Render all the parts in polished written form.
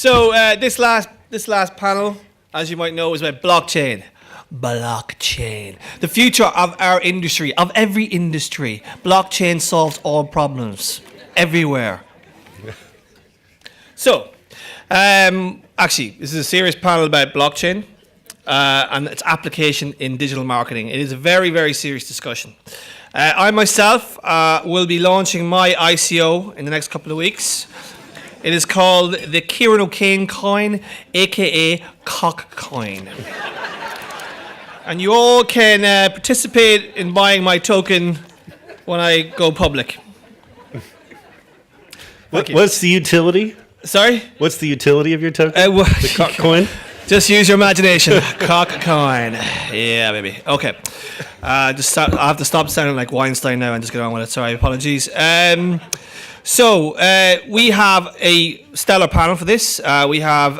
So this last panel, as you might know, is about blockchain. Blockchain. The future of our industry, of every industry. Blockchain solves all problems. Everywhere. So, actually, this is a serious panel about blockchain and its application in digital marketing. It is a very, very serious discussion. I myself will be launching my ICO in the next couple of weeks. It is called the Kieran O'Kane coin, aka Cock Coin. And you all can participate in buying my token when I go public. What's the utility? Sorry? What's the utility of your token? The Cock Coin? Just use your imagination. Cock Coin. Yeah, baby. Okay. I have to stop sounding like Weinstein now and just get on with it. Sorry, apologies. So we have a stellar panel for this. We have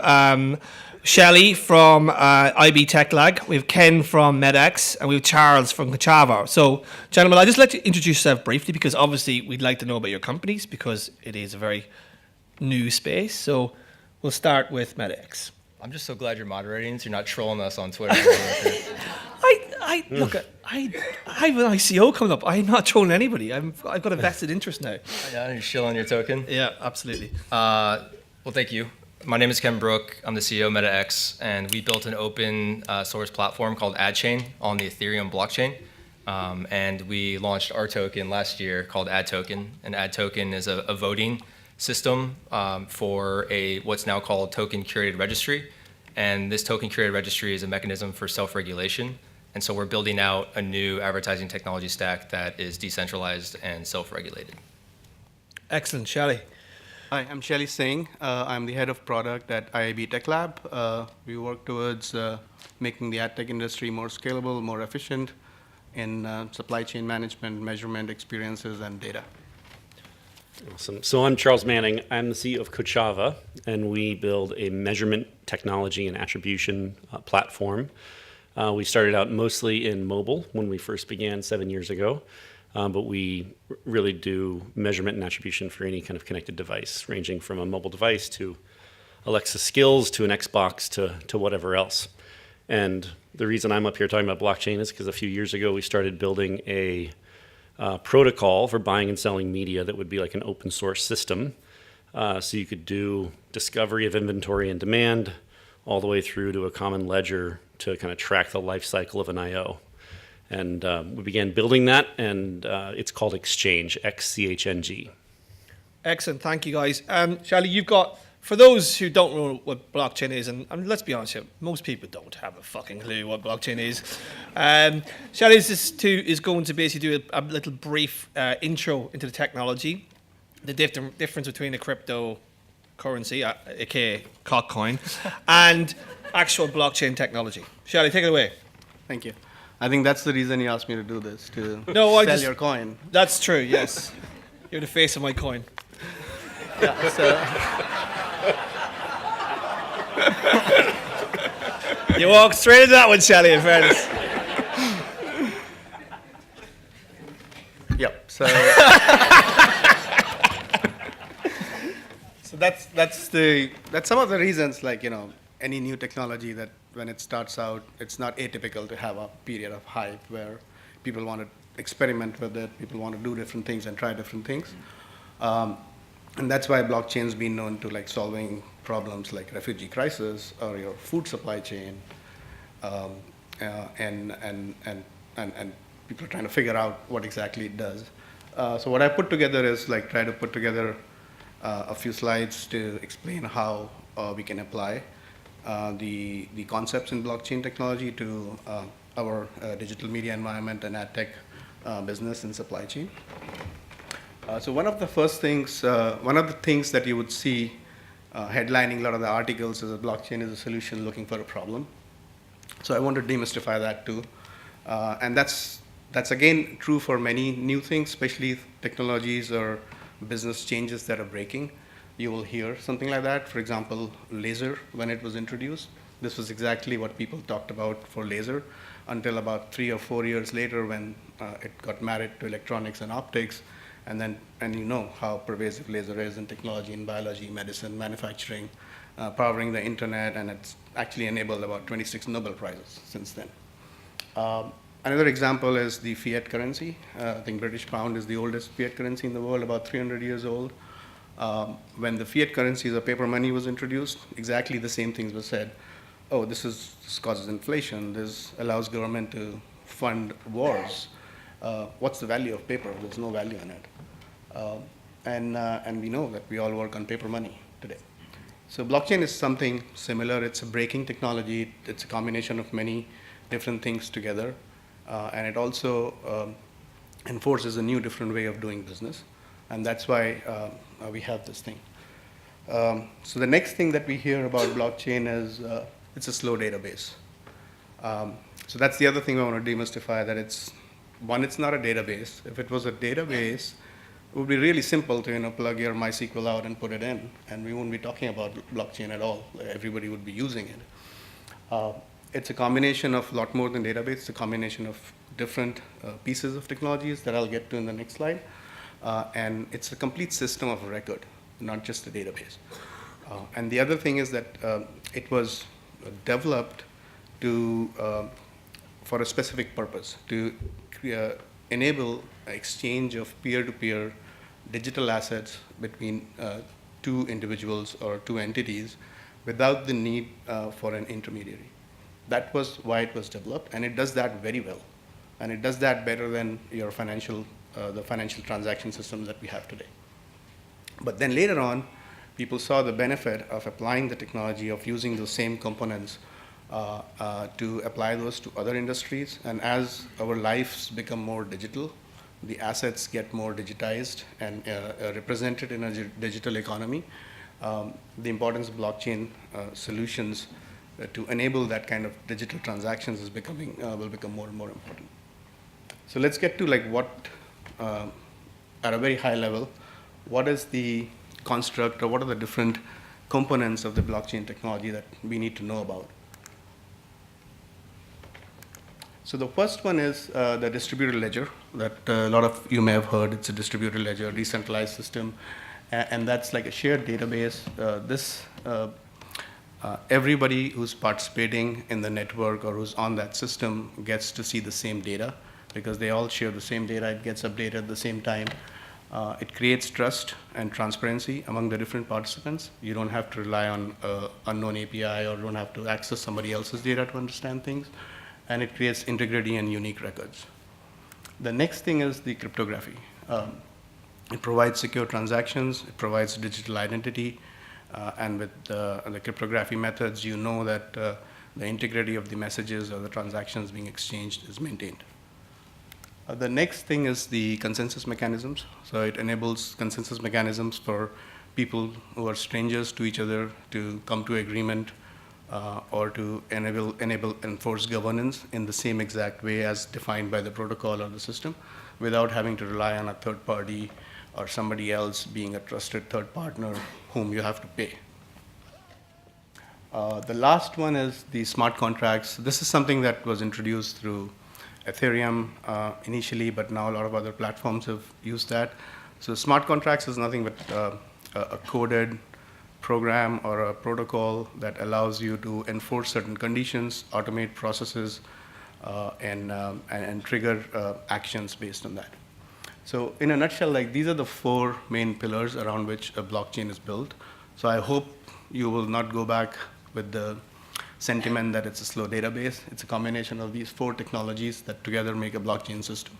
Shelley from IB Tech Lag, we have Ken from MedX, and we have Charles from Kochava. So, gentlemen, I'll just let you introduce yourself briefly because obviously we'd like to know about your companies because it is a very new space. So we'll start with MedX. I'm just so glad you're moderating so you're not trolling us on Twitter. Look, I have an ICO coming up. I'm not trolling anybody. I've got a vested interest now. Yeah, you're shilling your token? Yeah, absolutely. Well, thank you. My name is Ken Brook. I'm the CEO of MetaX, and we built an open source platform called AdChain on the Ethereum blockchain. And we launched our token last year called AdToken. And AdToken is a voting system for what's now called token curated registry. And this token curated registry is a mechanism for self-regulation. And so we're building out a new advertising technology stack that is decentralized and self-regulated. Excellent. Shelley. Hi, I'm Shelly Singh. I'm the head of product at IIB Tech Lab. We work towards making the ad tech industry more scalable, more efficient in supply chain management, measurement, experiences, and data. Awesome. So I'm Charles Manning. I'm the CEO of Kochava, and we build a measurement technology and attribution platform. We started out mostly in mobile when we first began 7 years ago. But we really do measurement and attribution for any kind of connected device, ranging from a mobile device to Alexa skills to an Xbox to whatever else. And the reason I'm up here talking about blockchain is because a few years ago we started building a protocol for buying and selling media that would be like an open source system. So you could do discovery of inventory and demand all the way through to a common ledger to kind of track the life cycle of an IO. And we began building that, and it's called Exchange, XCHNG. Excellent, thank you guys. Shelley, you've got, for those who don't know what blockchain is, and let's be honest here, most people don't have a fucking clue what blockchain is. Shelley is going to basically do a little brief intro into the technology, the difference between a cryptocurrency, aka Cock Coin, and actual blockchain technology. Shelley, take it away. Thank you. I think that's the reason you asked me to do this, to sell your coin. That's true, yes. You're the face of my coin. Yeah, so you walked straight into that one, Shelley, in fairness. Yep. So so that's some of the reasons, like, any new technology that when it starts out, it's not atypical to have a period of hype where people want to experiment with it, people want to do different things and try different things. And that's why blockchain's been known to like solving problems like refugee crisis or your food supply chain, and people are trying to figure out what exactly it does. So what I put together is like try to put together a few slides to explain how we can apply the concepts in blockchain technology to our digital media environment and ad tech business and supply chain. So one of the things that you would see headlining a lot of the articles is that blockchain is a solution looking for a problem. So I want to demystify that too. And that's again true for many new things, especially technologies or business changes that are breaking. You will hear something like that. For example, laser, when it was introduced, this was exactly what people talked about for laser until about 3 or 4 years later when it got married to electronics and optics. And you know how pervasive laser is in technology, in biology, medicine, manufacturing, powering the internet, and it's actually enabled about 26 Nobel Prizes since then. Another example is the fiat currency. I think British pound is the oldest fiat currency in the world, about 300 years old. When the fiat currency, the paper money, was introduced, exactly the same things were said. Oh, this causes inflation. This allows government to fund wars. What's the value of paper? There's no value in it. And we know that we all work on paper money today. So blockchain is something similar. It's a breaking technology. It's a combination of many different things together. And it also enforces a new, different way of doing business. And that's why we have this thing. So the next thing that we hear about blockchain is it's a slow database. So that's the other thing I want to demystify, that it's not a database. If it was a database, it would be really simple to plug your MySQL out and put it in, and we wouldn't be talking about blockchain at all. Everybody would be using it. It's a combination of a lot more than database. It's a combination of different pieces of technologies that I'll get to in the next slide. And it's a complete system of record, not just a database. And the other thing is that it was developed for a specific purpose, to enable exchange of peer-to-peer digital assets between two individuals or two entities without the need for an intermediary. That was why it was developed, and it does that very well. And it does that better than your the financial transaction systems that we have today. But then later on, people saw the benefit of applying the technology, of using those same components to apply those to other industries. And as our lives become more digital, the assets get more digitized and represented in a digital economy, the importance of blockchain solutions to enable that kind of digital transactions will become more and more important. So let's get to what, at a very high level, what is the construct, or what are the different components of the blockchain technology that we need to know about. So the first one is the distributed ledger that a lot of you may have heard. It's a distributed ledger, decentralized system, and that's like a shared database. Everybody who's participating in the network or who's on that system gets to see the same data, because they all share the same data. It gets updated at the same time. It creates trust and transparency among the different participants. You don't have to rely on unknown API, or don't have to access somebody else's data to understand things. And it creates integrity and unique records. The next thing is the cryptography. It provides secure transactions. It provides digital identity. And with the cryptography methods, you know that the integrity of the messages or the transactions being exchanged is maintained. The next thing is the consensus mechanisms. So it enables consensus mechanisms for people who are strangers to each other to come to agreement, or to enforce governance in the same exact way as defined by the protocol or the system, without having to rely on a third party or somebody else being a trusted third partner whom you have to pay. The last one is the smart contracts. This is something that was introduced through Ethereum initially, but now a lot of other platforms have used that. So smart contracts is nothing but a coded program or a protocol that allows you to enforce certain conditions, automate processes, and trigger actions based on that. So in a nutshell, these are the four main pillars around which a blockchain is built. So I hope you will not go back with the sentiment that it's a slow database. It's a combination of these four technologies that together make a blockchain system.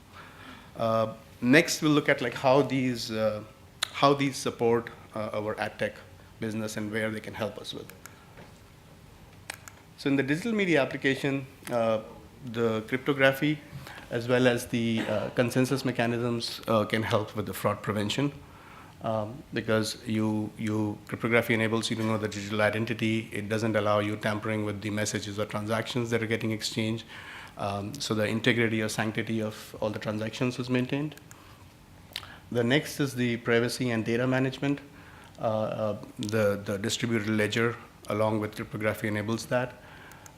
Next, we'll look at how these support our ad tech business and where they can help us with. So in the digital media application, the cryptography as well as the consensus mechanisms can help with the fraud prevention, because cryptography enables you to know the digital identity. It doesn't allow you tampering with the messages or transactions that are getting exchanged. So the integrity or sanctity of all the transactions is maintained. The next is the privacy and data management. The distributed ledger along with cryptography enables that.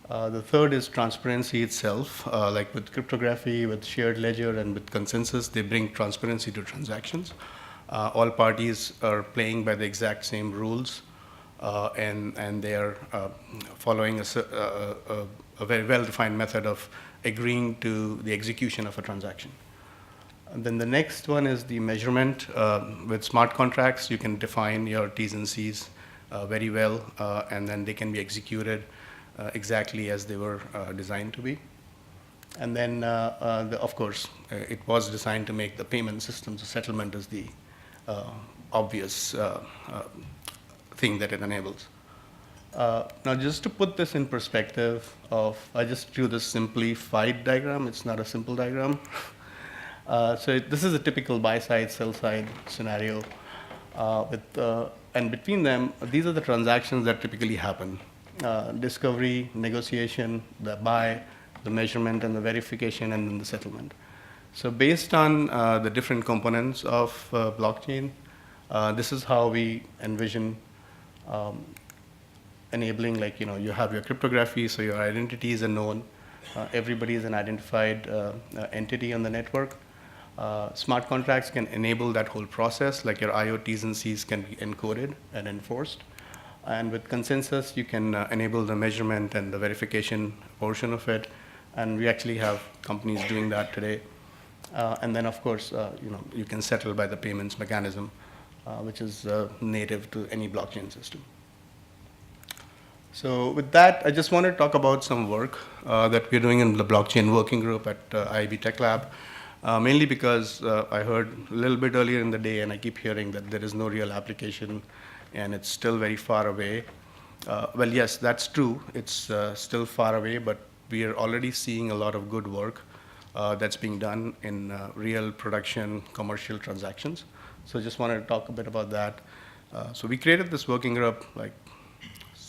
The third is transparency itself. Like with cryptography, with shared ledger, and with consensus, they bring transparency to transactions. All parties are playing by the exact same rules. and they are following a very well-defined method of agreeing to the execution of a transaction. And then the next one is the measurement. With smart contracts, you can define your T's and C's very well, and then they can be executed exactly as they were designed to be. And then, of course, it was designed to make the payment systems, the settlement is the obvious thing that it enables. Now, just to put this in perspective I just drew this simplified diagram. It's not a simple diagram. This is a typical buy-side, sell-side scenario. And between them, these are the transactions that typically happen. Discovery, negotiation, the buy, the measurement, and the verification, and then the settlement. So based on the different components of blockchain, this is how we envision enabling, like, you have your cryptography, so your identity is a known. Everybody is an identified entity on the network. Smart contracts can enable that whole process, like your IoTs and Cs can be encoded and enforced. And with consensus, you can enable the measurement and the verification portion of it. And we actually have companies doing that today. And then, of course, you can settle by the payments mechanism, which is native to any blockchain system. So with that, I just want to talk about some work that we're doing in the blockchain working group at IIB Tech Lab, mainly because I heard a little bit earlier in the day, and I keep hearing that there is no real application, and it's still very far away. Well, yes, that's true. It's still far away, but we are already seeing a lot of good work that's being done in real production commercial transactions. So I just wanted to talk a bit about that. So we created this working group like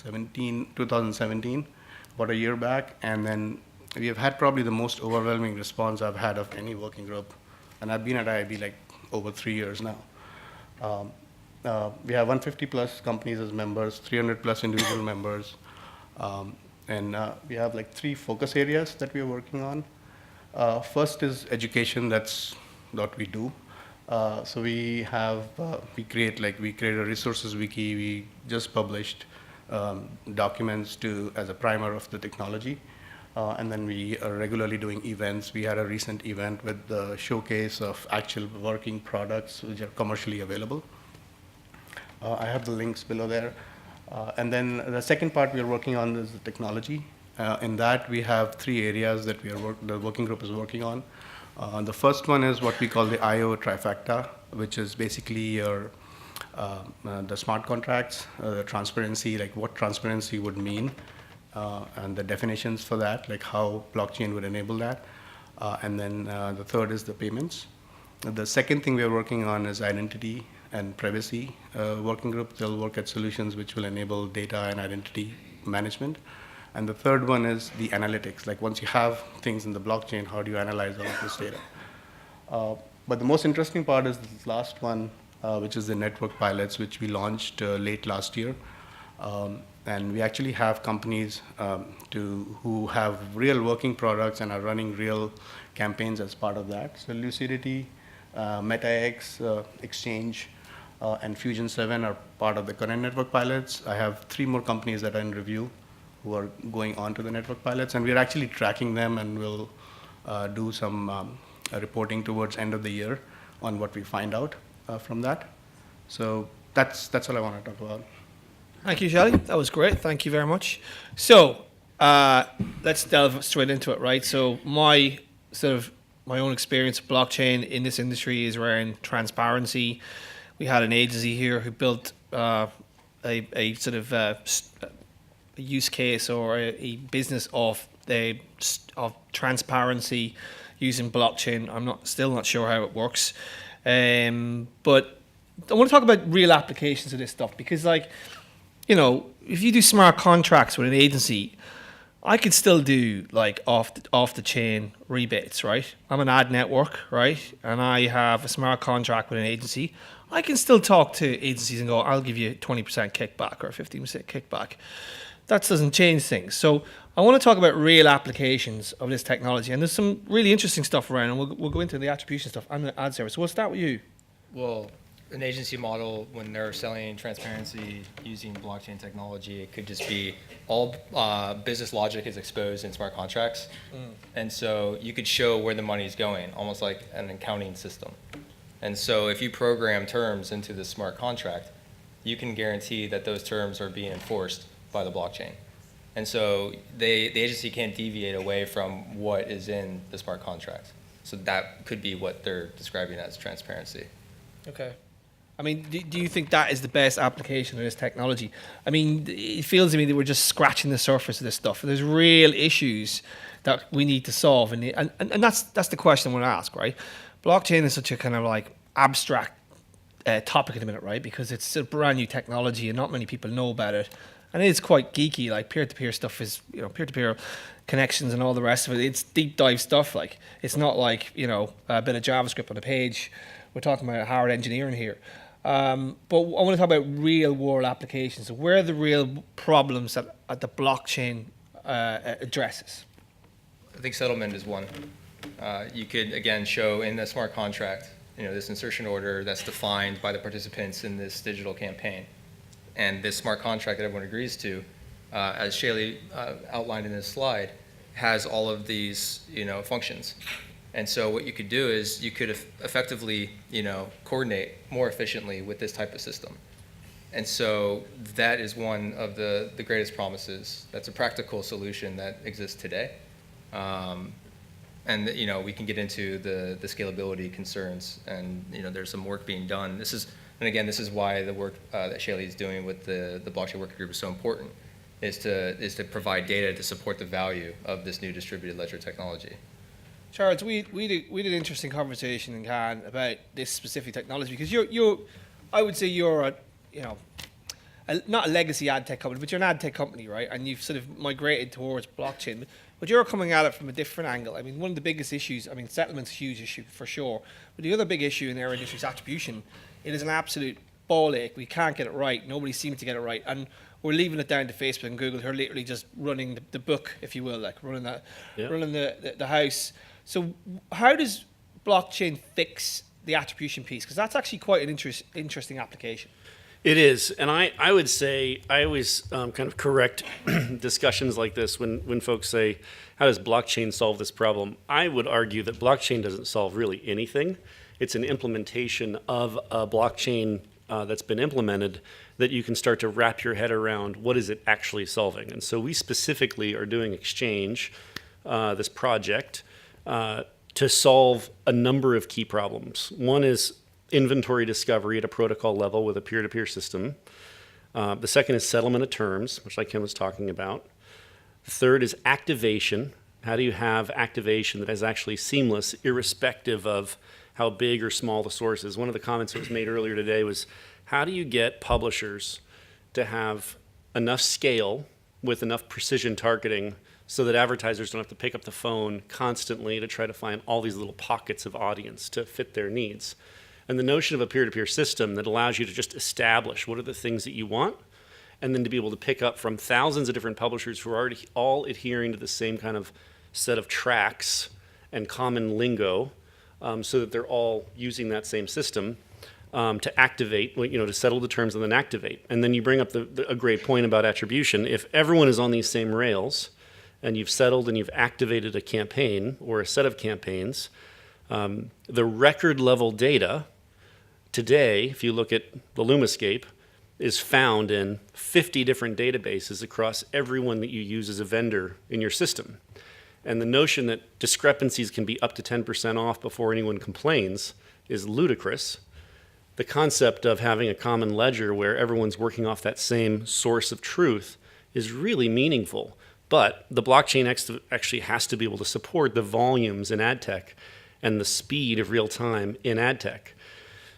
2017, about a year back, and then we have had probably the most overwhelming response I've had of any working group, and I've been at IIB like over 3 years now. We have 150 plus companies as members, 300 plus individual members, and we have like 3 focus areas that we are working on. First is education. That's what we do. So we create a resources wiki. We just published documents as a primer of the technology. And then we are regularly doing events. We had a recent event with the showcase of actual working products which are commercially available. I have the links below there. And then the second part we are working on is the technology. In that, we have 3 areas that the working group is working on. The first one is what we call the IO trifecta, which is basically the smart contracts, the transparency, like what transparency would mean, and the definitions for that, like how blockchain would enable that. And then the third is the payments. The second thing we are working on is identity and privacy working group. They'll work at solutions which will enable data and identity management. And the third one is the analytics. Like once you have things in the blockchain, how do you analyze all of this data? But the most interesting part is this last one, which is the network pilots, which we launched late last year. And we actually have companies who have real working products and are running real campaigns as part of that. So Lucidity, MetaX, Exchange, and Fusion 7 are part of the current network pilots. I have 3 more companies that are in review who are going on to the network pilots, and we're actually tracking them, and we'll do some reporting towards end of the year on what we find out from that. So that's all I want to talk about. Thank you, Shali. That was great. Thank you very much. So let's delve straight into it, right? So my own experience of blockchain in this industry is around transparency. We had an agency here who built a use case or a business of transparency using blockchain. I'm still not sure how it works, but I want to talk about real applications of this stuff because, like, if you do smart contracts with an agency, I could still do like off the chain rebates, right? I'm an ad network, right? And I have a smart contract with an agency. I can still talk to agencies and go, I'll give you 20% kickback or 15% kickback. That doesn't change things. So I want to talk about real applications of this technology. And there's some really interesting stuff around, and we'll go into the attribution stuff and the ad service. So we'll start with you. Well, an agency model, when they're selling transparency using blockchain technology, it could just be all business logic is exposed in smart contracts. And so you could show where the money is going, almost like an accounting system. And so if you program terms into the smart contract, you can guarantee that those terms are being enforced by the blockchain. And so the agency can't deviate away from what is in the smart contract. So that could be what they're describing as transparency. Okay. I mean, do you think that is the best application of this technology? I mean, it feels to me that we're just scratching the surface of this stuff. There's real issues that we need to solve, and that's the question I want to ask, right? Blockchain is such a kind of like abstract topic at the minute, right? Because it's a brand new technology and not many people know about it. And it's quite geeky, like peer-to-peer stuff is, peer-to-peer connections and all the rest of it. It's deep dive stuff. Like, it's not like, a bit of JavaScript on a page. We're talking about hard engineering here. But I want to talk about real world applications. So where are the real problems that the blockchain addresses? I think settlement is one. You could, again, show in the smart contract, this insertion order that's defined by the participants in this digital campaign. And this smart contract that everyone agrees to, as Shaylee outlined in this slide, has all of these, functions. And so what you could do is you could effectively, coordinate more efficiently with this type of system. And so that is one of the greatest promises. That's a practical solution that exists today. And we can get into the scalability concerns, and there's some work being done. This is why the work that Shaylee is doing with the blockchain working group is so important, is to provide data to support the value of this new distributed ledger technology. Charles, we did an interesting conversation in Cannes about this specific technology, because I would say you're not a legacy ad tech company, but you're an ad tech company, right? And you've sort of migrated towards blockchain, but you're coming at it from a different angle. I mean, one of the biggest issues, settlement's a huge issue for sure, but the other big issue in our industry is attribution. It is an absolute ball ache. We can't get it right. Nobody seems to get it right, and we're leaving it down to Facebook and Google, who are literally just running the book, if you will, like running the house. So how does blockchain fix the attribution piece? Because that's actually quite an interesting application. It is, and I would say I always kind of correct discussions like this when folks say, how does blockchain solve this problem? I would argue that blockchain doesn't solve really anything. It's an implementation of a blockchain that's been implemented that you can start to wrap your head around what is it actually solving. And so we specifically are doing Exchange, this project, to solve a number of key problems. One is inventory discovery at a protocol level with a peer-to-peer system. The second is settlement of terms, which like Ken was talking about. The third is activation. How do you have activation that is actually seamless, irrespective of how big or small the source is? One of the comments that was made earlier today was, how do you get publishers to have enough scale with enough precision targeting so that advertisers don't have to pick up the phone constantly to try to find all these little pockets of audience to fit their needs? And the notion of a peer-to-peer system that allows you to just establish what are the things that you want, and then to be able to pick up from thousands of different publishers who are already all adhering to the same kind of set of tracks and common lingo, so that they're all using that same system to activate, to settle the terms and then activate. And then you bring up a great point about attribution. If everyone is on these same rails, and you've settled and you've activated a campaign or a set of campaigns, the record level data today, if you look at the Lumascape, is found in 50 different databases across everyone that you use as a vendor in your system. And the notion that discrepancies can be up to 10% off before anyone complains is ludicrous. The concept of having a common ledger where everyone's working off that same source of truth is really meaningful. But the blockchain actually has to be able to support the volumes in ad tech and the speed of real time in ad tech.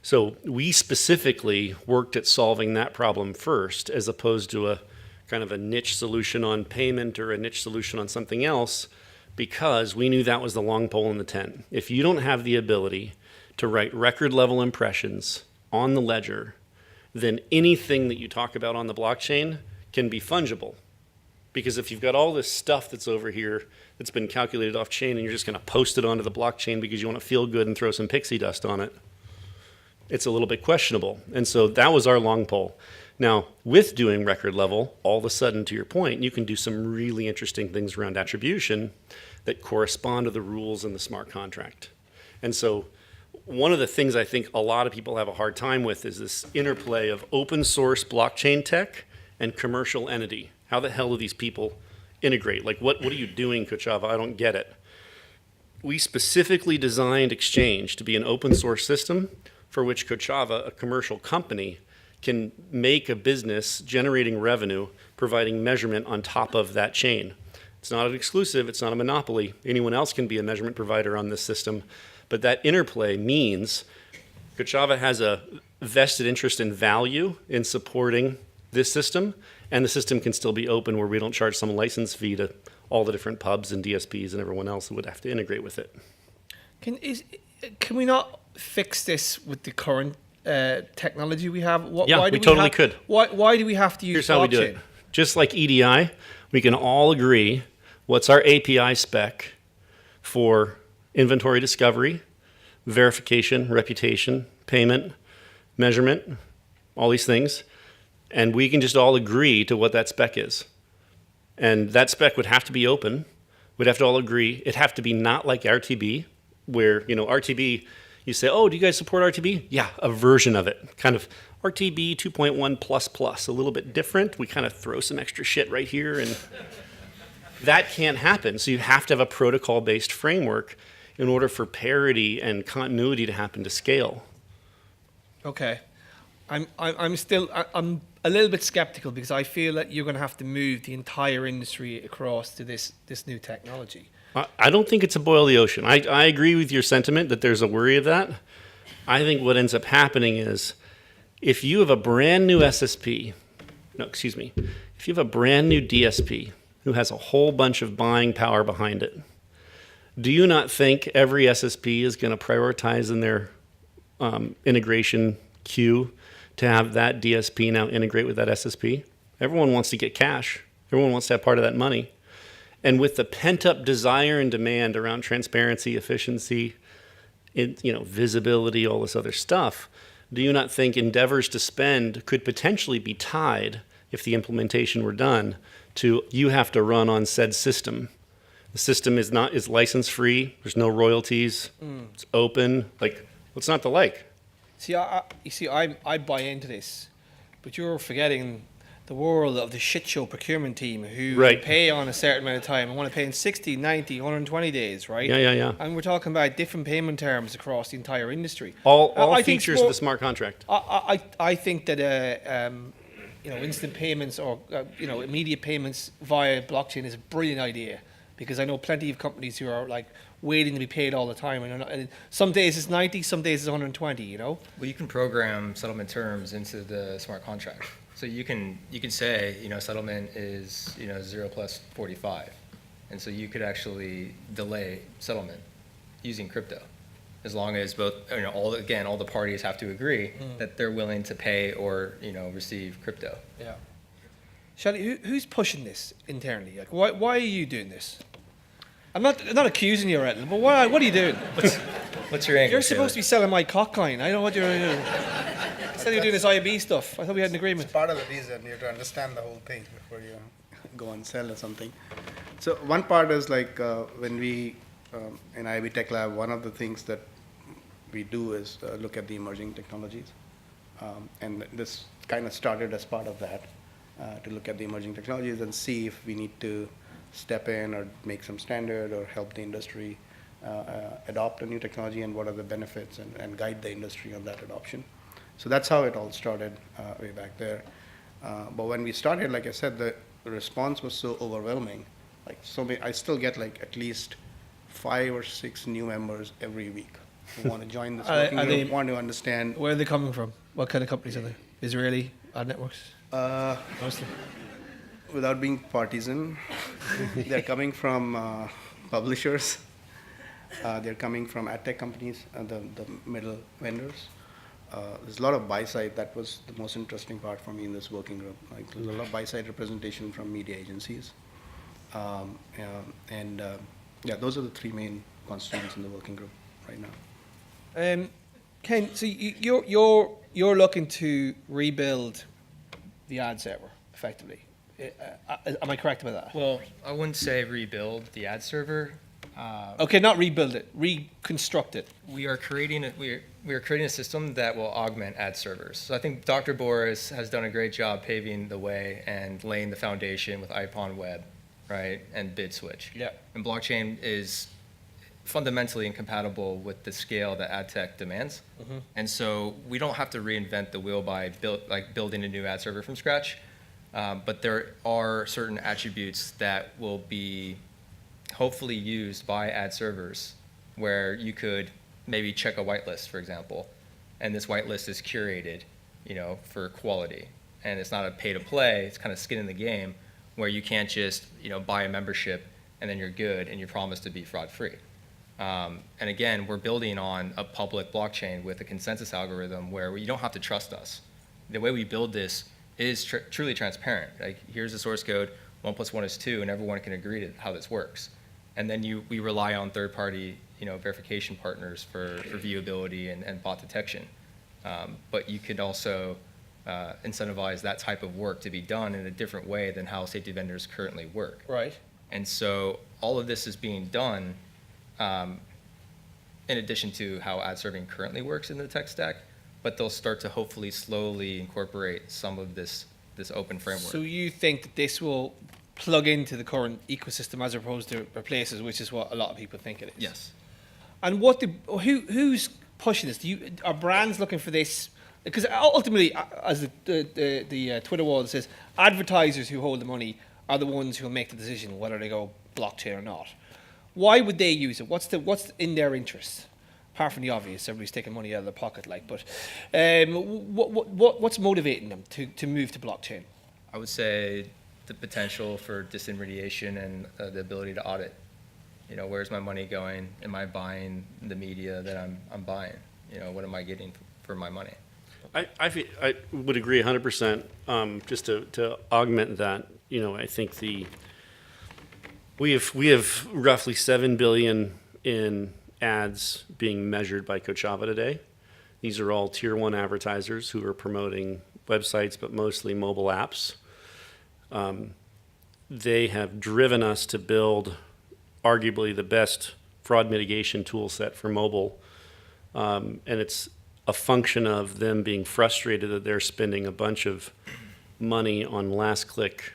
So we specifically worked at solving that problem first, as opposed to a kind of a niche solution on payment or a niche solution on something else, because we knew that was the long pole in the tent. If you don't have the ability to write record level impressions on the ledger, then anything that you talk about on the blockchain can be fungible. Because if you've got all this stuff that's over here that's been calculated off chain and you're just going to post it onto the blockchain because you want to feel good and throw some pixie dust on it, it's a little bit questionable. And so that was our long pole. Now, with doing record level, all of a sudden, to your point, you can do some really interesting things around attribution that correspond to the rules in the smart contract. And so one of the things I think a lot of people have a hard time with is this interplay of open source blockchain tech and commercial entity. How the hell do these people integrate? Like, what are you doing, Kochava? I don't get it. We specifically designed Exchange to be an open source system for which Kochava, a commercial company, can make a business generating revenue, providing measurement on top of that chain. It's not an exclusive, it's not a monopoly. Anyone else can be a measurement provider on this system. But that interplay means Kochava has a vested interest in value in supporting this system, and the system can still be open where we don't charge some license fee to all the different pubs and DSPs and everyone else who would have to integrate with it. Can we not fix this with the current technology we have? Yeah, we totally could. Why do we have to use Here's blockchain? how we do it. Just like EDI, we can all agree what's our API spec for inventory discovery, verification, reputation, payment, measurement, all these things. And we can just all agree to what that spec is. And that spec would have to be open. We'd have to all agree. It'd have to be not like RTB, where, RTB, you say, oh, do you guys support RTB? Yeah, a version of it. Kind of RTB 2.1++, a little bit different. We kind of throw some extra shit right here, and that can't happen. So you have to have a protocol-based framework in order for parity and continuity to happen to scale. Okay. I'm a little bit skeptical because I feel that you're going to have to move the entire industry across to this new technology. I don't think it's a boil the ocean. I agree with your sentiment that there's a worry of that. I think what ends up happening is if you have a brand new SSP, if you have a brand new DSP who has a whole bunch of buying power behind it, do you not think every SSP is going to prioritize in their integration queue to have that DSP now integrate with that SSP? Everyone wants to get cash. Everyone wants to have part of that money. And with the pent-up desire and demand around transparency, efficiency, visibility, all this other stuff, do you not think endeavors to spend could potentially be tied, if the implementation were done, to you have to run on said system? The system is license-free. There's no royalties. It's open. What's not to like? See, I buy into this, but you're forgetting the world of the shit show procurement team who pay on a certain amount of time and want to pay in 60, 90, 120 days, right? Yeah. And we're talking about different payment terms across the entire industry. All features of the smart contract. I think that instant payments or immediate payments via blockchain is a brilliant idea, because I know plenty of companies who are waiting to be paid all the time, and some days it's 90, some days it's 120. Well, you can program settlement terms into the smart contract. So you can say, settlement is 0 plus 45, and so you could actually delay settlement using crypto, as long as both all the parties have to agree that they're willing to pay or receive crypto. Yeah. Shelley, who's pushing this internally? Why are you doing this? I'm not accusing you, Rettel, but what are you doing? What's your angle? You're supposed to be selling my cock coin. I know what you're doing. Instead you're doing this IB stuff. I thought we had an agreement. It's part of the reason you have to understand the whole thing before you go and sell or something. So one part is when we in IB Tech Lab, one of the things that we do is look at the emerging technologies, and this kind of started as part of that, to look at the emerging technologies and see if we need to step in or make some standard or help the industry adopt a new technology, and what are the benefits, and guide the industry on that adoption. So that's how it all started way back there. But when we started, like I said, the response was so overwhelming. I still get at least 5 or 6 new members every week who want to join this working group, want to understand. Where are they coming from? What kind of companies are they? Israeli ad networks? Mostly. Without being partisan, they're coming from publishers. They're coming from ad tech companies, the middle vendors. There's a lot of buy-side. That was the most interesting part for me in this working group. There's a lot of buy-side representation from media agencies. Those are the 3 main constituents in the working group right now. Ken, so you're looking to rebuild the ad server effectively. Am I correct about that? Well, I wouldn't say rebuild the ad server. Okay, not rebuild it, reconstruct it. We are creating a system that will augment ad servers. So I think Dr. Boris has done a great job paving the way and laying the foundation with IPON Web, right, and BidSwitch. Yeah. And blockchain is fundamentally incompatible with the scale that ad tech demands. And so we don't have to reinvent the wheel by building a new ad server from scratch. But there are certain attributes that will be hopefully used by ad servers where you could maybe check a whitelist, for example, and this whitelist is curated, for quality. And it's not a pay to play, it's kind of skin in the game where you can't just, buy a membership and then you're good and you promise to be fraud free. And again, we're building on a public blockchain with a consensus algorithm where you don't have to trust us. The way we build this is truly transparent. Like, here's the source code, 1 + 1 is 2, and everyone can agree to how this works. And then we rely on third-party, verification partners for viewability and bot detection. But you could also incentivize that type of work to be done in a different way than how safety vendors currently work. Right. And so all of this is being done in addition to how ad serving currently works in the tech stack, but they'll start to hopefully slowly incorporate some of this open framework. So you think that this will plug into the current ecosystem as opposed to replace it, which is what a lot of people think it is? Yes. And who's pushing this? Are brands looking for this? Because ultimately, as the Twitter wall says, advertisers who hold the money are the ones who will make the decision whether they go blockchain or not. Why would they use it? What's in their interest? Apart from the obvious, everybody's taking money out of their pocket, but what's motivating them to move to blockchain? I would say the potential for disintermediation and the ability to audit. Where's my money going? Am I buying the media that I'm buying? What am I getting for my money? I would agree 100%. Just to augment that, I think we have roughly 7 billion in ads being measured by Kochava today. These are all tier 1 advertisers who are promoting websites, but mostly mobile apps. They have driven us to build arguably the best fraud mitigation tool set for mobile. And it's a function of them being frustrated that they're spending a bunch of money on last click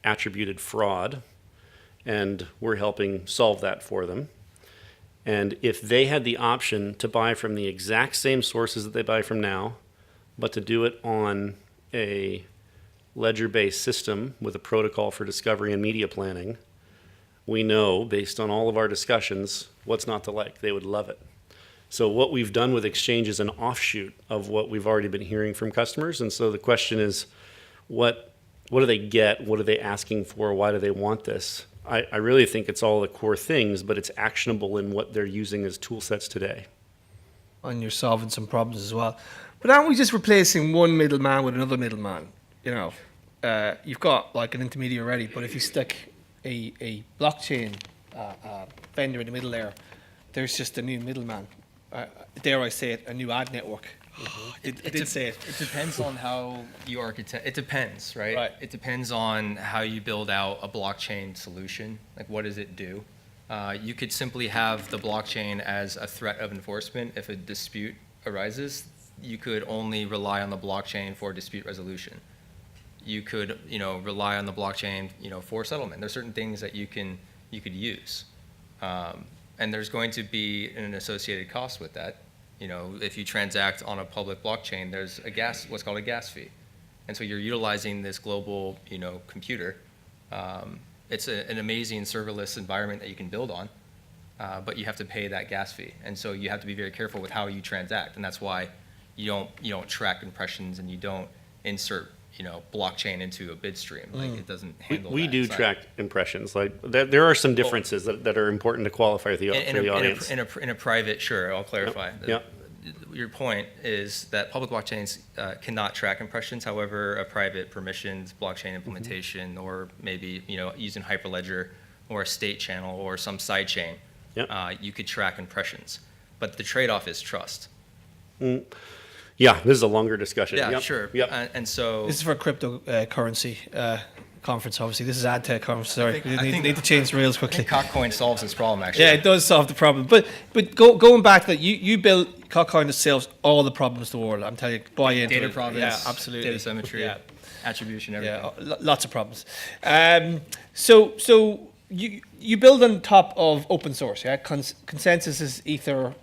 attributed fraud. And we're helping solve that for them. And if they had the option to buy from the exact same sources that they buy from now, but to do it on a ledger-based system with a protocol for discovery and media planning, we know, based on all of our discussions, what's not to like. They would love it. So what we've done with Exchange is an offshoot of what we've already been hearing from customers. And so the question is, what do they get? What are they asking for? Why do they want this? I really think it's all the core things, but it's actionable in what they're using as tool sets today. And you're solving some problems as well. But aren't we just replacing one middleman with another middleman? You've got like an intermediary already, but if you stick a blockchain vendor in the middle there, there's just a new middleman. Dare I say it, a new ad network. I did say it. It depends on how you architect. It depends, right? Right. It depends on how you build out a blockchain solution. Like, what does it do? You could simply have the blockchain as a threat of enforcement. If a dispute arises, you could only rely on the blockchain for dispute resolution. You could, rely on the blockchain, for settlement. There's certain things that you could use, and there's going to be an associated cost with that. If you transact on a public blockchain, there's what's called a gas fee. And so you're utilizing this global, computer. It's an amazing serverless environment that you can build on, but you have to pay that gas fee. And so you have to be very careful with how you transact. And that's why you don't track impressions and you don't insert, blockchain into a bid stream. Like, it doesn't handle We that do inside. track impressions. Like there are some differences that are important to qualify for the audience. In a private, sure, I'll clarify. Yep. Your point is that public blockchains cannot track impressions. However, a private permissioned blockchain implementation, or maybe using Hyperledger or a state channel or some side chain, Yep. You could track impressions. But the trade-off is trust. Yeah, this is a longer discussion. Yeah, Yep. sure. Yep. And so This is for cryptocurrency conference, obviously. This is AdTech conference. Sorry, think- we I need, think- need to change the rails I quickly. think Cockcoin solves this problem, actually. Yeah, it does solve the problem. But going back to that, you built Cockcoin that solves all the problems in the world. I'm telling you, buy into Data it. provenance, Yeah, absolutely. data symmetry, Yeah. attribution, everything. Yeah, lots of problems. So you build on top of open source. Yeah, Consensus is Ether.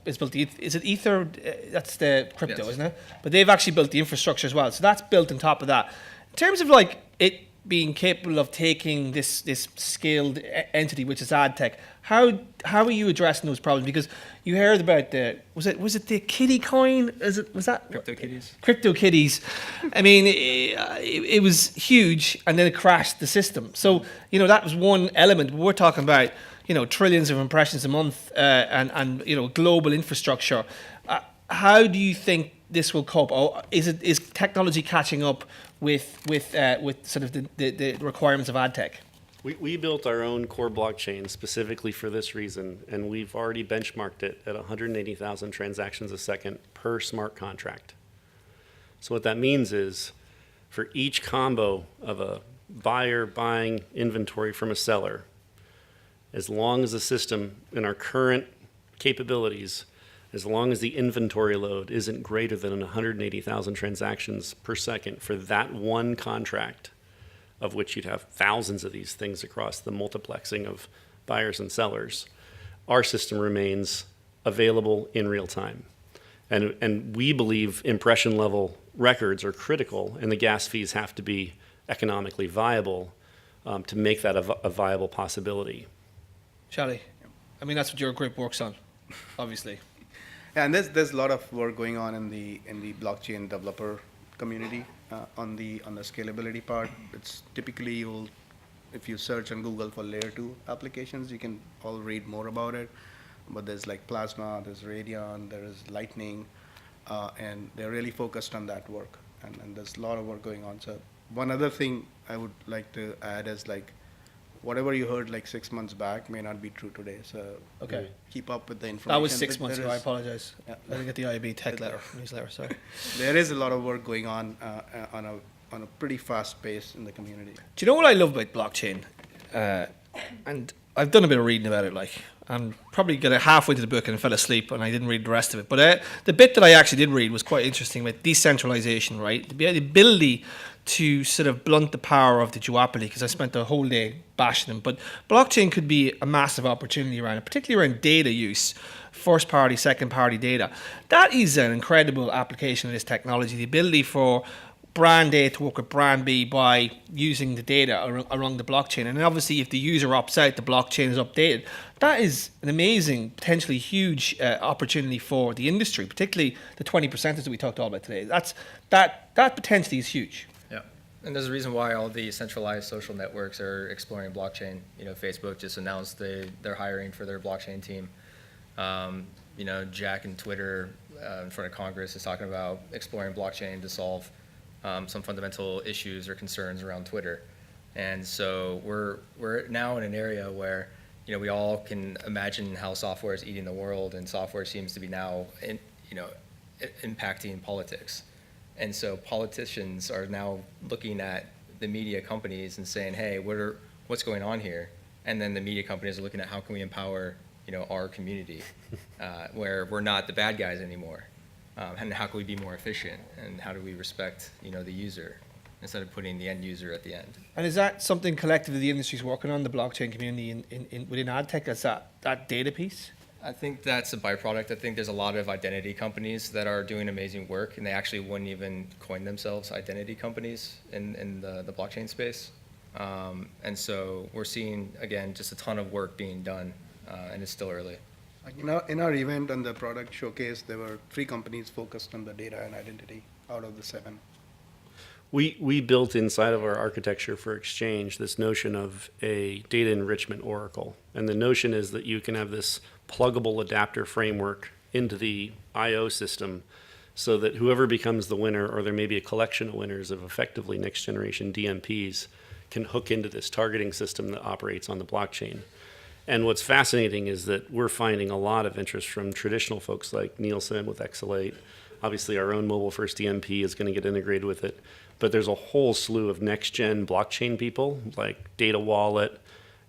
Is built. Is it Ether? That's the crypto, Yes. isn't it? But they've actually built the infrastructure as well. So that's built on top of that. In terms of like it being capable of taking this scaled entity, which is ad tech, how are you addressing those problems? Because you heard about was it the kitty coin? Was that CryptoKitties. CryptoKitties? I mean, it was huge, and then it crashed the system. So that was one element. But we're talking about trillions of impressions a month, and global infrastructure. How do you think this will cope? Or is technology catching up with sort of the requirements of ad tech? We built our own core blockchain specifically for this reason, and we've already benchmarked it at 180,000 transactions a second per smart contract. So what that means is for each combo of a buyer buying inventory from a seller, as long as the system in our current capabilities, as long as the inventory load isn't greater than 180,000 transactions per second for that one contract, of which you'd have thousands of these things across the multiplexing of buyers and sellers, our system remains available in real time. And we believe impression level records are critical, and the gas fees have to be economically viable to make that a viable possibility. Charlie, I mean that's what your group works on, obviously. Yeah, and there's a lot of work going on in the blockchain developer community on the scalability part. It's typically if you search on Google for layer 2 applications, you can all read more about it. But there's like Plasma, there's Radeon, there is Lightning, and they're really focused on that work. And there's a lot of work going on. So one other thing I would like to add is like whatever you heard like 6 months back may not be true today. So Okay. keep up with the information. That was 6 There months ago. I is- apologize. Yeah. I didn't get the IAB tech newsletter. Sorry. There is a lot of work going on on a pretty fast pace in the community. Do you know what I love about blockchain? And I've done a bit of reading about it. Like, I'm probably got halfway to the book and I fell asleep and I didn't read the rest of it. But the bit that I actually did read was quite interesting with decentralization, right? The ability to sort of blunt the power of the duopoly, because I spent the whole day bashing them. But blockchain could be a massive opportunity around it, particularly around data use, first party, second party data. That is an incredible application of this technology, the ability for brand A to work with brand B by using the data around the blockchain. And obviously, if the user opts out, the blockchain is updated. That is an amazing, potentially huge opportunity for the industry, particularly the 20% that we talked all about today. That potentially is huge. Yeah. And there's a reason why all the centralized social networks are exploring blockchain. Facebook just announced they're hiring for their blockchain team. Jack and Twitter in front of Congress is talking about exploring blockchain to solve some fundamental issues or concerns around Twitter. And so we're now in an area where we all can imagine how software is eating the world, and software seems to be now impacting politics. And so politicians are now looking at the media companies and saying, hey, what's going on here? And then the media companies are looking at how can we empower our community where we're not the bad guys anymore. And how can we be more efficient, and how do we respect the user instead of putting the end user at the end? And is that something collectively the industry is working on, the blockchain community within ad tech? Is that data piece? I think that's a byproduct. I think there's a lot of identity companies that are doing amazing work, and they actually wouldn't even coin themselves identity companies in the blockchain space. And so we're seeing, again, just a ton of work being done, and it's still early. In our event on the product showcase, there were 3 companies focused on the data and identity out of the 7. We built inside of our architecture for Exchange this notion of a data enrichment oracle. And the notion is that you can have this pluggable adapter framework into the I/O system so that whoever becomes the winner, or there may be a collection of winners of effectively next generation DMPs, can hook into this targeting system that operates on the blockchain. And what's fascinating is that we're finding a lot of interest from traditional folks like Nielsen with Exalate. Obviously, our own mobile first DMP is going to get integrated with it. But there's a whole slew of next-gen blockchain people like Data Wallet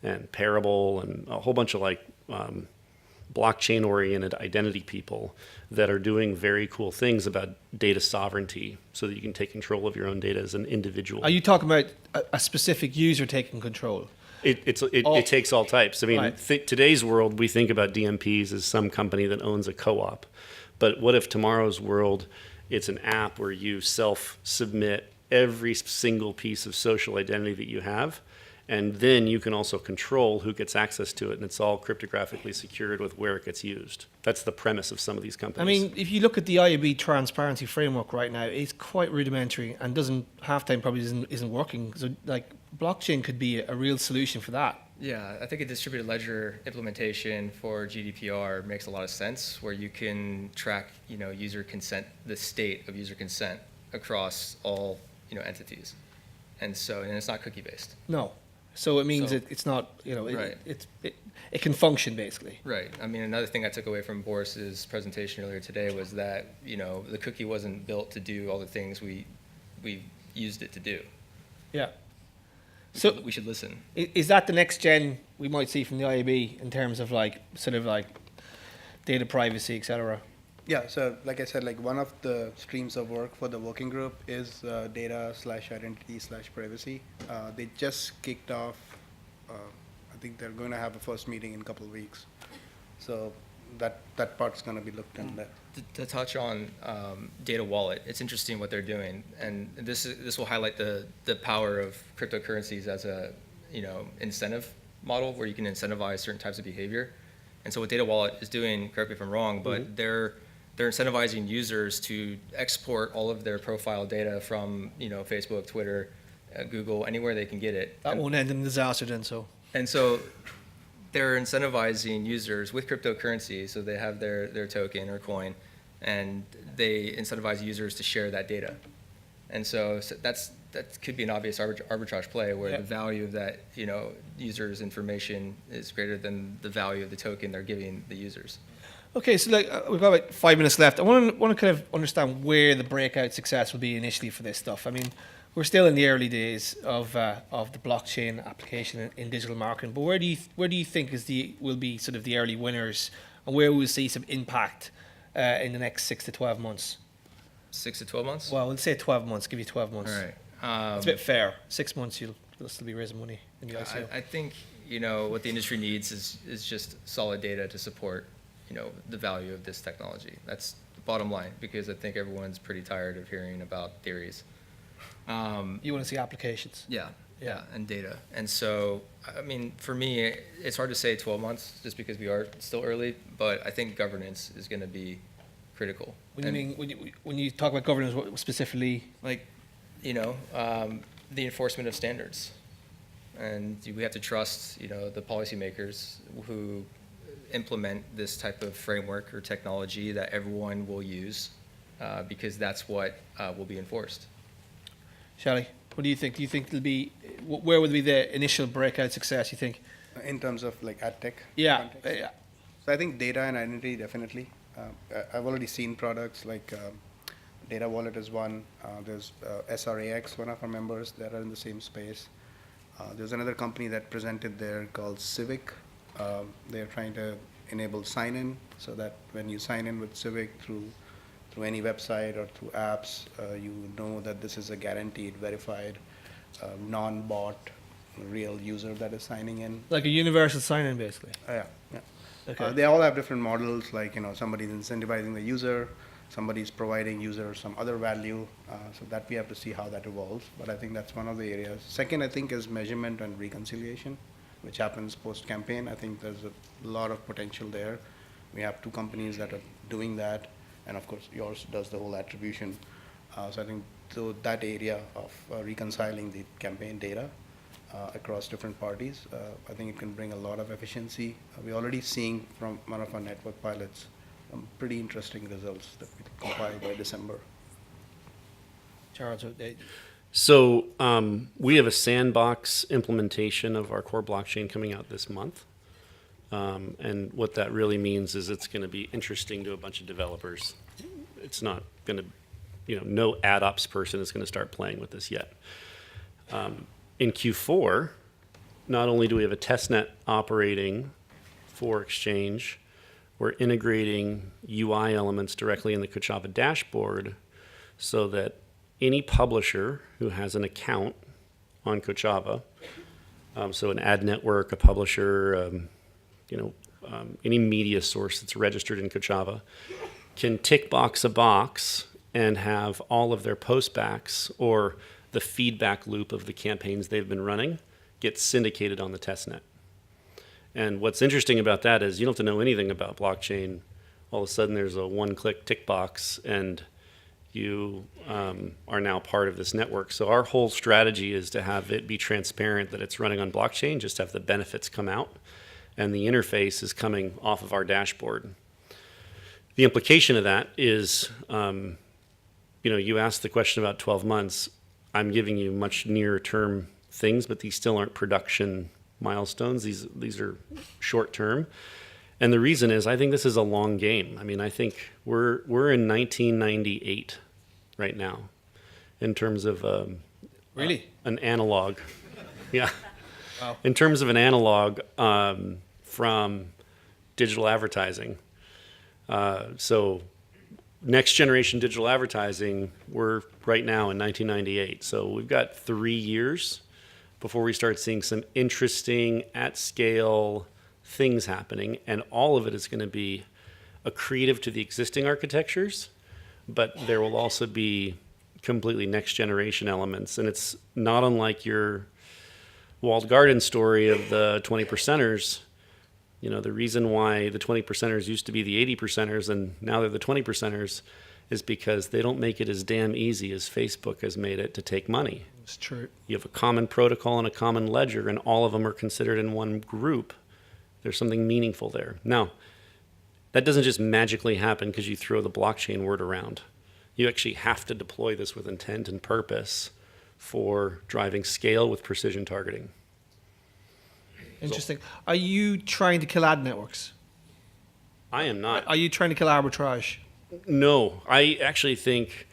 and Parable and a whole bunch of like blockchain-oriented identity people that are doing very cool things about data sovereignty so that you can take control of your own data as an individual. Are you talking about a specific user taking control? It takes all types. I mean, Right. Today's world, we think about DMPs as some company that owns a co-op. But what if tomorrow's world, it's an app where you self-submit every single piece of social identity that you have, and then you can also control who gets access to it, and it's all cryptographically secured with where it gets used. That's the premise of some of these I companies. mean, if you look at the IAB transparency framework right now, it's quite rudimentary and half time probably isn't working. So like blockchain could be a real solution for that. Yeah, I think a distributed ledger implementation for GDPR makes a lot of sense, where you can track, user consent, the state of user consent across all, entities, and it's not cookie based. No. So it means So- it's not, Right. it can function basically. Right. I mean, another thing I took away from Boris's presentation earlier today was that the cookie wasn't built to do all the things we used it to do. Yeah. So We should listen. is that the next gen we might see from the IAB in terms of data privacy, etc.? Yeah, so like I said, like one of the streams of work for the working group is data/identity/privacy. They just kicked off, I think they're going to have a first meeting in a couple of weeks. So that part's going to be looked into. To touch on Data Wallet, it's interesting what they're doing, and this will highlight the power of cryptocurrencies as a incentive model where you can incentivize certain types of behavior. And so what Data Wallet is doing, correct me if I'm wrong, but they're incentivizing users to export all of their profile data from Facebook, Twitter, Google, anywhere they can get it. That won't end in disaster then. And so they're incentivizing users with cryptocurrency, so they have their token or coin, and they incentivize users to share that data. And so that could be an obvious arbitrage play where Yeah. the value of that user's information is greater than the value of the token they're giving the users. Okay, so we've got about 5 minutes left. I want to kind of understand where the breakout success will be initially for this stuff. I mean, we're still in the early days of the blockchain application in digital marketing. But where do you think will be sort of the early winners, and where we'll see some impact in the next 6 to 12 months? 6 to 12 months? Well, we'll say 12 months. Give you 12 months. All right. It's a bit fair. 6 months you'll still be raising money in the ICO. I think what the industry needs is just solid data to support the value of this technology. That's the bottom line, because I think everyone's pretty tired of hearing about theories. You want to see applications. Yeah, and data. And so, I mean, for me, it's hard to say 12 months just because we are still early, but I think governance is going to be critical. When you talk about governance, what specifically? Like, the enforcement of standards. And we have to trust, the policymakers who implement this type of framework or technology that everyone will use, because that's what will be enforced. Shelley, what do you think? Do you think where would be the initial breakout success, you think? In terms of like ad tech Yeah. context. So I think data and identity definitely. I've already seen products like Data Wallet is one. There's SRAX, one of our members that are in the same space. There's another company that presented there called Civic. They're trying to enable sign-in so that when you sign in with Civic through any website or through apps, you know that this is a guaranteed, verified, non-bot, real user that is signing in. Like a universal sign-in, basically. Yeah. Okay. They all have different models, like somebody's incentivizing the user, somebody's providing user some other value, so that we have to see how that evolves. But I think that's one of the areas. Second, I think, is measurement and reconciliation, which happens post-campaign. I think there's a lot of potential there. We have two companies that are doing that, and of course yours does the whole attribution. So I think that area of reconciling the campaign data across different parties, I think it can bring a lot of efficiency. We're already seeing from one of our network pilots some pretty interesting results that we compiled by December. Charles, So we have a sandbox implementation of our core blockchain coming out this month. And what that really means is it's going to be interesting to a bunch of developers. It's not going to, no ad ops person is going to start playing with this yet. In Q4, not only do we have a testnet operating for Exchange, we're integrating UI elements directly in the Kochava dashboard so that any publisher who has an account on Kochava, so an ad network, a publisher, any media source that's registered in Kochava, can tick box a box and have all of their postbacks or the feedback loop of the campaigns they've been running get syndicated on the testnet. And what's interesting about that is you don't have to know anything about blockchain. All of a sudden there's a one-click tick box and you are now part of this network. So our whole strategy is to have it be transparent that it's running on blockchain, just have the benefits come out, and the interface is coming off of our dashboard. The implication of that is, you asked the question about 12 months. I'm giving you much nearer term things, but these still aren't production milestones. These are short term. And the reason is I think this is a long game. I mean, I think we're in 1998 right now in terms of Really? An analog. Yeah. Wow. In terms of an analog from digital advertising. So next generation digital advertising, we're right now in 1998. So we've got 3 years before we start seeing some interesting at scale things happening, and all of it is going to be accretive to the existing architectures, but there will also be completely next generation elements. And it's not unlike your walled garden story of the 20 percenters. The reason why the 20 percenters used to be the 80 percenters and now they're the 20 percenters is because they don't make it as damn easy as Facebook has made it to take money. It's true. You have a common protocol and a common ledger, and all of them are considered in one group. There's something meaningful there. Now, that doesn't just magically happen because you throw the blockchain word around. You actually have to deploy this with intent and purpose for driving scale with precision targeting. Interesting. Are you trying to kill ad networks? I am not. Are you trying to kill arbitrage? No, I actually think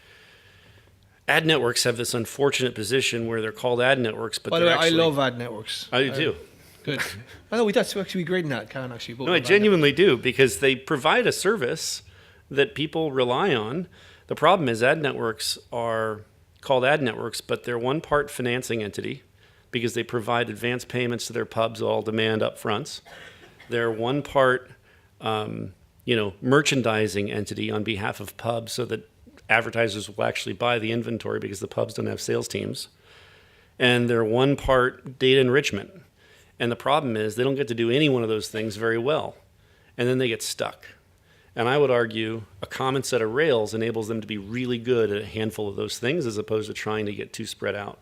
ad networks have this unfortunate position where they're called ad networks, but By the way, actually, I love ad networks. I do too. Good. I know we that's actually great in that, Karen, actually. No, I genuinely do, because they provide a service that people rely on. The problem is ad networks are called ad networks, but they're one part financing entity because they provide advance payments to their pubs, all demand up fronts. They're one part, merchandising entity on behalf of pubs so that advertisers will actually buy the inventory because the pubs don't have sales teams. And they're one part data enrichment. And the problem is they don't get to do any one of those things very well. And then they get stuck. And I would argue a common set of rails enables them to be really good at a handful of those things as opposed to trying to get too spread out.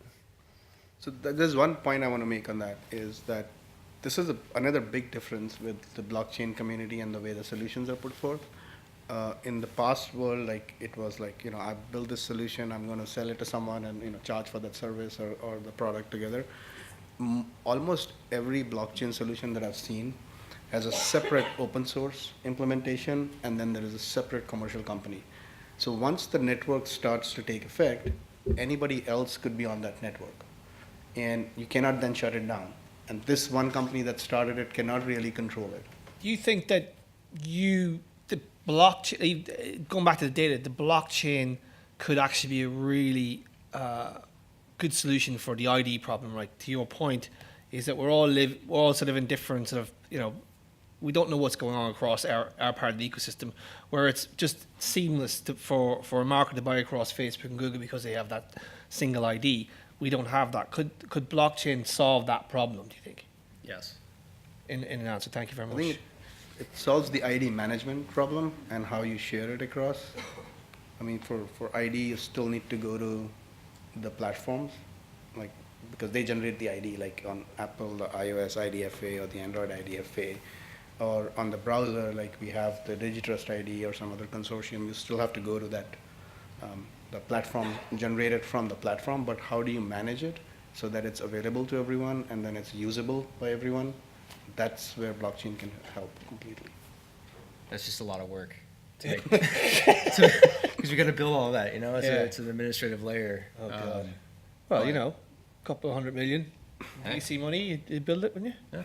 So there's one point I want to make on that is that this is another big difference with the blockchain community and the way the solutions are put forth. In the past world, it was I build this solution, I'm going to sell it to someone and charge for that service or the product together. Almost every blockchain solution that I've seen has a separate open source implementation, and then there is a separate commercial company. So once the network starts to take effect, anybody else could be on that network. And you cannot then shut it down. And this one company that started it cannot really control it. Do you think that the blockchain, going back to the data, the blockchain could actually be a really good solution for the ID problem, right? To your point, is that we're all sort of in different sort of, we don't know what's going on across our part of the ecosystem, where it's just seamless for a market to buy across Facebook and Google because they have that single ID. We don't have that. Could blockchain solve that problem, do you think? Yes. In an answer, thank you very much. I think it solves the ID management problem and how you share it across. I mean, for ID, you still need to go to the platforms, because they generate the ID, like on Apple, the iOS IDFA or the Android IDFA, or on the browser, like we have the Digitrust ID or some other consortium. You still have to go to that, the platform, generate it from the platform, but how do you manage it so that it's available to everyone and then it's usable by everyone? that's where blockchain can help completely. That's just a lot of work to make, because we got to build all that. You know, it's an administrative layer. Oh, God. Well, you know, a couple of $100 million VC money, you build it, wouldn't you? Yeah.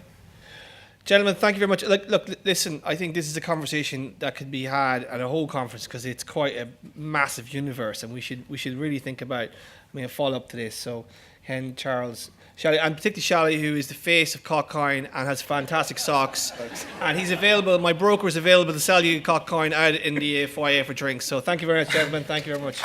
Gentlemen, thank you very much. Look, listen, I think this is a conversation that could be had at a whole conference because it's quite a massive universe, and we should really think about a follow-up to this. So, Ken, Charles, Shally, and particularly Shally, who is the face of Cockcoin and has fantastic socks. And he's available, my broker is available to sell you Cockcoin out in the foyer for drinks. So thank you very much, gentlemen. Thank you very much.